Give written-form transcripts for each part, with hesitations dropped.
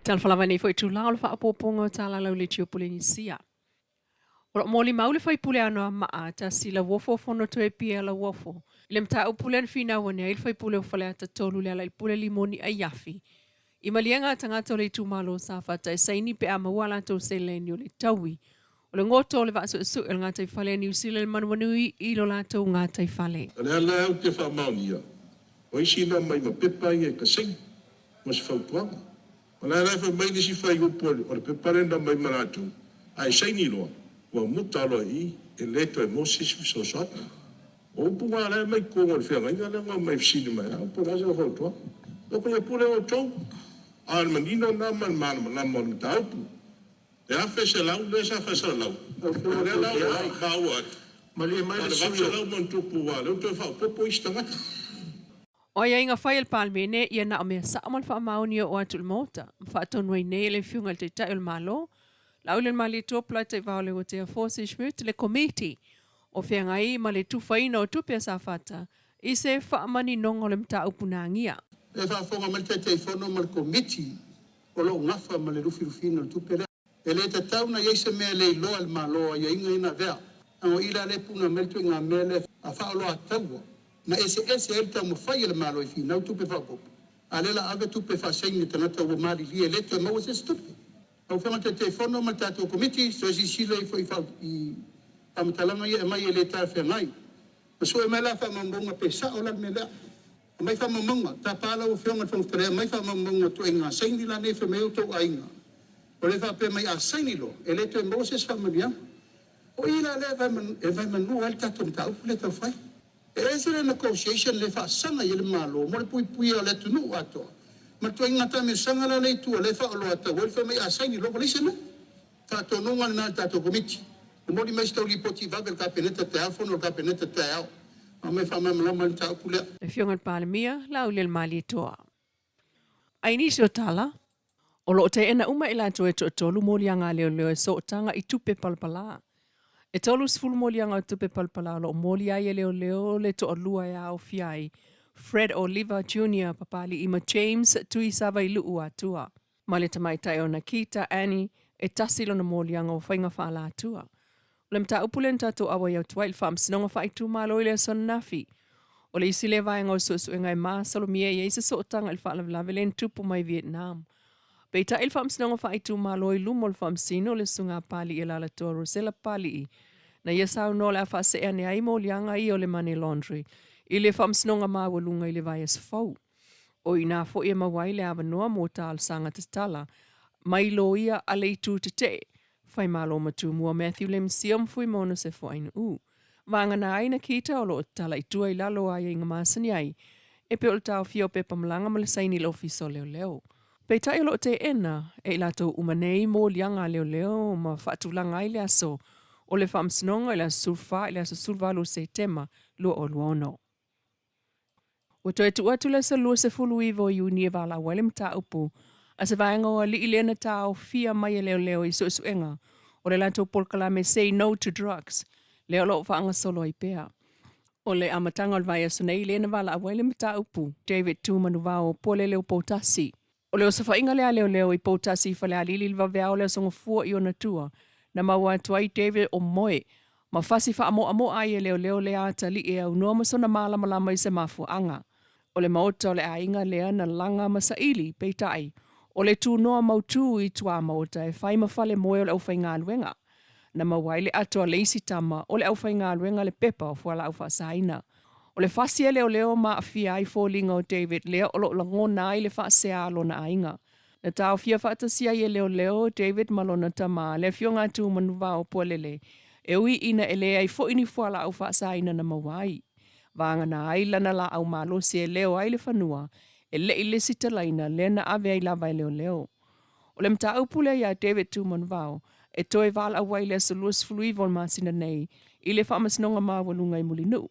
Tal falava nei foi tu la o fa apoponga tala lau le tio pule ni sia. O moli maule fai pule ano maa ta si la wofo fono to e pia la wofo. Le mta o pule an fina wane il fai pule o fale ata tolu le ala il pule limoni a yafi. I malianga tangata le tu malo sa fata e saini pe ama wala to se le ni o le tawi. O le ngoto le vaso su el ngata i fale ni usile le manuanui i lo lato ngata i fale. Ale ala au te wha maunia. O isi na mai ma pepa i e ka sing. Mas whau puanga. Ona rafa mai nisi whai upole. O le pepare na mai maratu. Ai saini loa. Wa mutalo i e leto e Moses fisosata. O punga ala mai kongo le whianga. Inga nga mai fsini mai. O punga sa whau tua. O punga pule o tau. Al manino na man man na man taupu. E a fese lau le sa fese lau. O punga le lau bau at. Mali mai le suyo. Lau man tupu wa. Lau te whau popo istangata. O ia inga whai al palmene, ia na o mea sa aman wha mauni o atul mota. Wha atonwai nei le fiunga te tai ul malo. Lau le mali topla te vaole o te a force schmidt le komiti. O whiangai ma le tuwhaina o tupia sa fata. I se wha amani nongo le mta upunangia. E wha whonga mal te whono mal komiti. O lo ngafa ma le rufi rufina o tupia. E le te tauna yeise mea le loa al malo ia inga ina vea. Ango ila le puna meltu inga mele a wha alo a taua. Na ese el tamu whai le malo i fina, tupe whapopo. A lela ave tupe whasengi tanata ua mari li e leto e maua se stupe. Au whanga te whono ma tātou komiti, so esi sila i whai i pamatalanga i e mai e le tā whengai. Ma so e mai la whamambonga pe sa o la me lea. Mai whamambonga, tā pāla o whianga whangtarea, mai whamambonga to e ngā saini la ne whameo tau a inga. O le whape mai a saini lo, e leto e Moses whamaria. O ila le e vai manua al tātou mta upu le tau whai. Ese le negotiation le fa sanga ye le malo mo le pui le tunu ato ma to ingata me sanga la le tu le fa lo ato wel fa me asaini lo polisi no ta to no ngal na ta to komiti mo di mai sto ripoti va del capeneta telefono capeneta tao ma me fa me la mal ta pula Le fiunga palmia, lau le mali toa. Aini sio tala. O lo te ena uma ila to e to tolu molianga leo e so tanga i tupe palpala. E tolu sfulu molianga o tupe palpala lo molia ye leo le to lua ya o fiai. Fred Oliver Jr. papali ima James tui sava i luu atua. Ma le tamai tai o Nakita, Annie, e tasilo na molianga o whainga whaala atua. O le mta upulen tato awa iau tuai le whaam sinonga whaitu malo i le son nafi. O le isi le vaenga o susu e ngai maa salomia i eisa so tanga il whaalavelave len tupu mai Vietnam. Peita il whaam sinonga whaitu malo i lumo le whaam sino le sunga pali i lala toa Rosella pali i. Na ia sau no le afa se ane ai molianga i o le money laundry. I le whaam sinonga maa walunga i le vai as fau. O i nā fo ia mawai le awa noa mō tāl sanga te tala. Mai lo ia a le tu te te. Whai malo matu mua Matthew Lem siam fui mono se fo aina u. Vanga na aina kita o lo tala i tua i lalo ai inga maasani ai. E pe o le tau fio pe pamalanga ma le saini lo fiso leo leo. Pe tai lo te ena e lato umanei mō lianga leo leo ma whaatulanga i le aso. O le whamsinonga i le sulfa i le aso sulvalo se tema lo o luono. O toi tu atu le sa lua se fulu iwo Iuni e wala wale mta upu. A se vaenga o li ilena tau fia mai leo leo i suenga. O le lanto polkalame say no to drugs. Leo lo whaanga solo i pea. O le amatanga o le vai asunei ilena wala wale mta upu. David Tumanu wao pole leo potasi. O leo sa whainga lea leo leo i potasi whale alili lwa vea leo songa fua i o natua. Na maua tuai David o moe. Ma fasi wha amo ai leo leo lea atali e au noa masona malama i se mafu anga. O le maota o le ainga lea na langa masaili peitai. O le tu noa mautu i tua maota e whai mawhale moe o le au whai ngā luenga. Na mawai le ato leisi tama o le au whai ngā luenga le pepa o fuala au whaasaina. O le whasia leo ma awhia ai fōlinga o David lea o lo langona ai le whaasea alo na ainga. Na tau fia whaatasia i leo David malona tama le fio ngā tū manuwa o pualele. E ui ina e lea i fo ini fuala au whaasaina na mawai. Vanga na ai lana la au malo se leo ai le whanua. E le ile sita laina le na ave ai lava leo. O le mta upule ia David Tuman vau. E toi vala awai le saluas flui vol masina nei. I le whaamasnonga mawalunga i mulinu.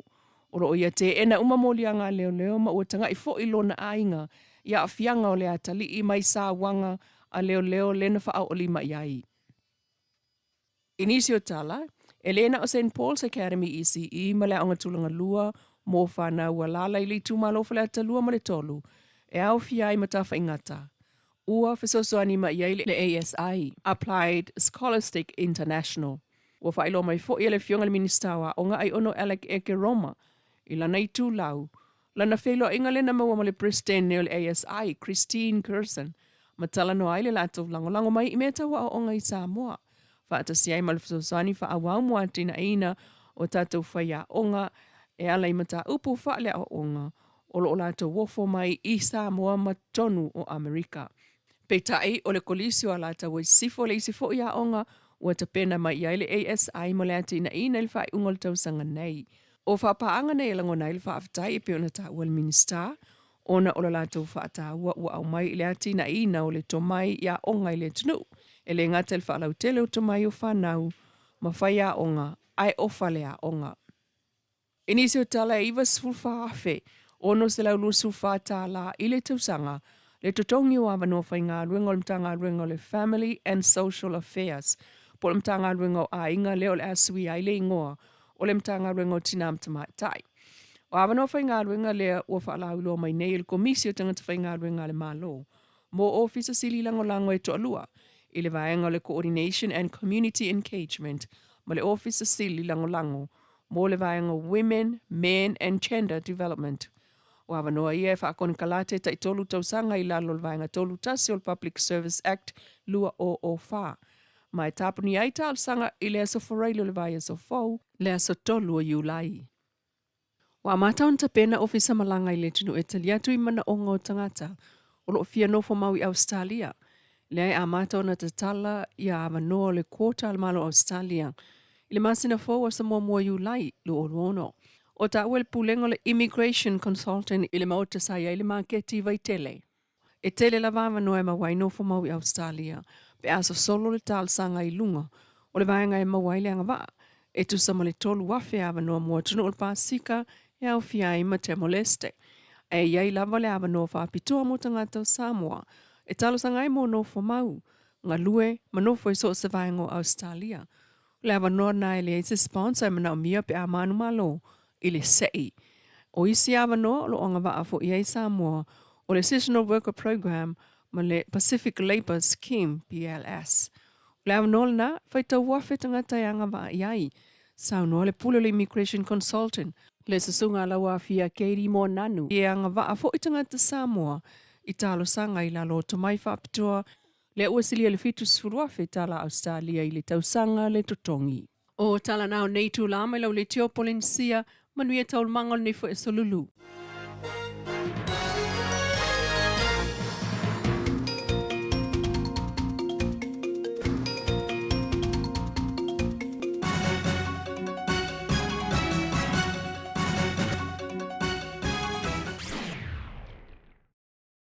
O ro ia te ena umamolianga leo ma ua tanga i fo ilona ainga. Ia a fianga o le atali i mai sa wanga a leo le na wha o lima iai. Inisio Tala, Elena o St. Paul's Academy ECE ma le aonga tulanga lua mō whana ua lala i li tūmalo whale atalua ma le tolu. E au fiai ma tawha ingata. Ua fesosoani ma iai le ASI, Applied Scholastic International. Ua whailo mai fo i le fionga le ministawa o ngā ai ono Alec Eke Roma, i lana i tūlau. Lana whelo inga le nama wa le President neo le ASI, Christine Curson, ma tala no ai le lato lango mai i meta wa o ngai Samoa. Whaata si ai ma le fesosoani wha awau mua tina ina o tātou whaia onga e ala i mata upu wha le o onga o lo lato wofo mai i Samoa ma tonu o Amerika. Peitai o le kolisi o lata wa sifo le isifo ia onga ua ta pena mai ia le ASI mo le ati ina il fai ungol tau sanga nei. O whapaanga nei lango nei le whaafitai e peona ta ua le minista, ona o le lato whaata ua au mai le ati ina o le tomai ia onga i le tunu, e le ngata le whaalau tele o tomai o whanau, ma whai a onga, ai ofa le a onga. Inisi o tala e iwa sfulfa afe, ono se lau lusulfa tala i le tausanga, le totongi o awa no whai ngā ruenga o le mtanga ruenga o le Family and Social Affairs, po le mtanga ruenga o a inga leo le asui ai le ingoa, o le mtanga ruenga o tina mtama tai. O awa no whai ngā ruenga lea ua whaalau ilo mai nei il komisi o tangata whai ngā ruenga le malo, mo ofisa sili lango e toalua, i le vaenga o le Coordination and Community Engagement, ma le ofisa sili lango, mo le vaenga Women, Men and Gender Development. O awa noa ia e whaakone kalate ta i tolu tausanga i lalo le vaenga tolu tasi o le Public Service Act lua o wha. Mai tapuni ai tal sanga i le aso whareilo le vai aso fau, le aso tolu o Iulai. Wa mataon ta pena ofisa malanga i le tunu e taliatu i mana onga o tangata, o lo fia nofo mau i Australia. Le ai a mataon na Tala i a awa noa le kota al malo Australia. I le masina fau a Samoa mua Iulai, lo o luono. O ta uel pulengo le Immigration Consultant i le maota sai ai le maketi vai tele. E tele la vava noa e mawai nofo mau i Australia, pe aso solo le tal sanga i lunga, o le vaenga e mawai le anga vaa, e tu sama le tolu wafe ava noa mua tunu o le pasika e au fia i ma Timor-Leste. E iai lava le ava noa whaapitua mo tangata o Samoa, e talo sanga i mo nofo mau, ngā lue ma nofo i so se vaenga o Australia. Le ava noa na e le eise sponsor e mana o mia pe a manu malo, i le sei. O isi awa noa lo anga waa fo iei Samoa o le Seasonal Worker Program ma le Pacific Labour Scheme PLS. Le awa noa na whaita wafe tangata i anga waa iei. Sau noa le pulo le Immigration Consultant le sasunga la wafia Katie Mo Nanu i anga waa fo i tangata Samoa i talo sanga i lalo tamai whaapitua le uasilia le fitu sfuruafe tala Australia i le tausanga le totongi. O tala nao nei tu lama i lau le tio polensia manuia taul mangol nei fo e so Lulu.